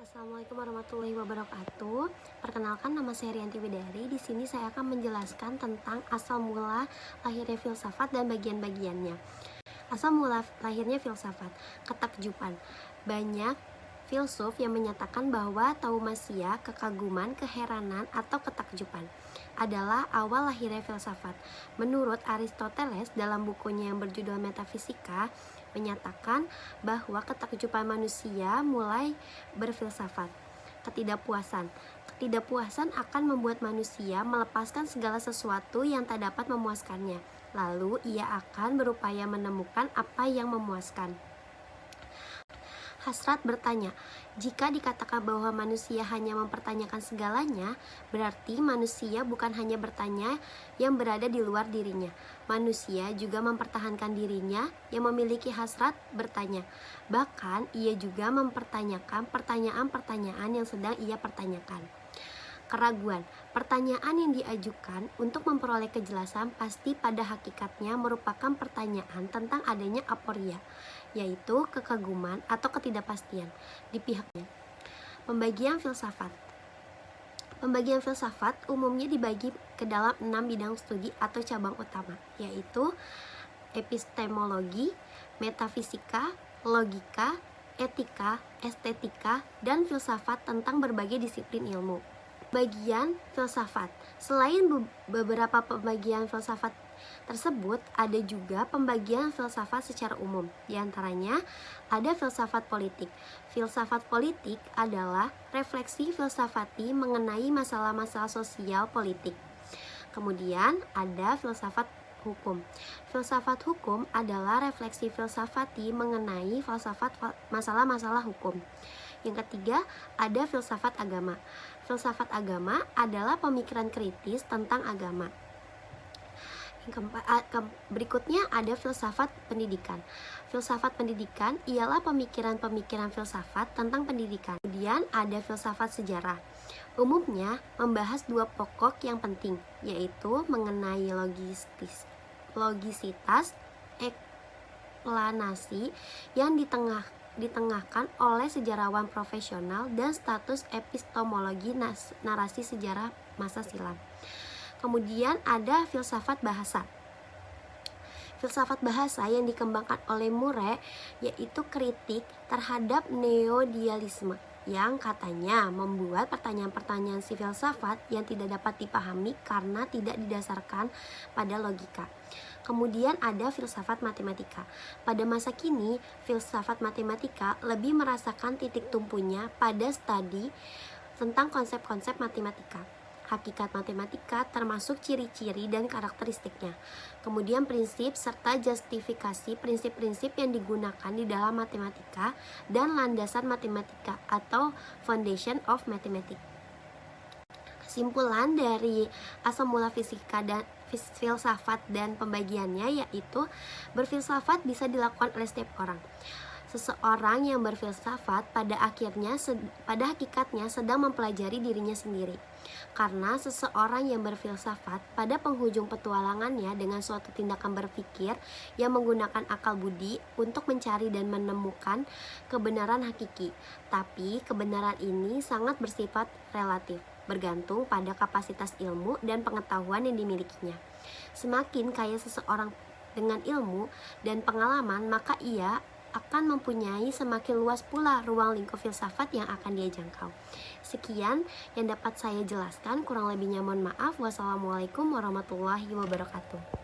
Assalamualaikum warahmatullahi wabarakatuh. Perkenalkan, nama saya Rianti Widari. Di sini saya akan menjelaskan tentang asal mula lahirnya filsafat dan bagian-bagiannya. Asal mula lahirnya filsafat, ketakjuban. Banyak filsuf yang menyatakan bahwa taumasia, kekaguman, keheranan, atau ketakjuban adalah awal lahirnya filsafat. Menurut Aristoteles dalam bukunya yang berjudul Metafisika, menyatakan bahwa ketakjuban manusia mulai berfilsafat. Ketidakpuasan akan membuat manusia melepaskan segala sesuatu yang tak dapat memuaskannya. Lalu ia akan berupaya menemukan apa yang memuaskan. Hasrat bertanya. Jika dikatakan bahwa manusia hanya mempertanyakan segalanya, berarti manusia bukan hanya bertanya yang berada di luar dirinya. Manusia juga mempertahankan dirinya yang memiliki hasrat bertanya. Bahkan ia juga mempertanyakan pertanyaan-pertanyaan yang sedang ia pertanyakan. Keraguan. Pertanyaan yang diajukan untuk memperoleh kejelasan pasti pada hakikatnya merupakan pertanyaan tentang adanya aporia, yaitu kekaguman atau ketidakpastian di pihaknya. Pembagian filsafat. Pembagian filsafat umumnya dibagi ke dalam 6 bidang studi atau cabang utama, yaitu epistemologi, metafisika, logika, etika, estetika, dan filsafat tentang berbagai disiplin ilmu. Bagian filsafat. Selain beberapa pembagian filsafat tersebut, ada juga pembagian filsafat secara umum. Di antaranya ada filsafat politik. Filsafat politik adalah refleksi filsafati mengenai masalah-masalah sosial politik. Kemudian ada filsafat hukum. Filsafat hukum adalah refleksi filsafati mengenai masalah-masalah hukum. Yang ketiga, ada filsafat agama. Filsafat agama adalah pemikiran kritis tentang agama. Berikutnya ada filsafat pendidikan. Filsafat pendidikan ialah pemikiran-pemikiran filsafat tentang pendidikan. Kemudian ada filsafat sejarah. Umumnya membahas dua pokok yang penting, yaitu mengenai logisitas, eksplanasi yang ditengahkan oleh sejarawan profesional dan status epistemologi narasi sejarah masa silam. Kemudian ada filsafat bahasa. Filsafat bahasa yang dikembangkan oleh Murray yaitu kritik terhadap neodialisme yang katanya membuat pertanyaan-pertanyaan si filsafat yang tidak dapat dipahami karena tidak didasarkan pada logika. Kemudian ada filsafat matematika. Pada masa kini, filsafat matematika lebih merasakan titik tumpunya pada studi tentang konsep-konsep matematika, hakikat matematika termasuk ciri-ciri dan karakteristiknya, kemudian prinsip serta justifikasi prinsip-prinsip yang digunakan di dalam matematika, dan landasan matematika atau foundation of mathematics. Kesimpulan dari asal mula fisika dan filsafat dan pembagiannya yaitu berfilsafat bisa dilakukan oleh setiap orang. Seseorang yang berfilsafat pada hakikatnya sedang mempelajari dirinya sendiri. Karena seseorang yang berfilsafat pada penghujung petualangannya dengan suatu tindakan berpikir yang menggunakan akal budi untuk mencari dan menemukan kebenaran hakiki. Tapi kebenaran ini sangat bersifat relatif, bergantung pada kapasitas ilmu dan pengetahuan yang dimilikinya. Semakin kaya seseorang dengan ilmu dan pengalaman, maka ia akan mempunyai semakin luas pula ruang lingkup filsafat yang akan dia jangkau. Sekian yang dapat saya jelaskan, kurang lebihnya mohon maaf. Wassalamualaikum warahmatullahi wabarakatuh.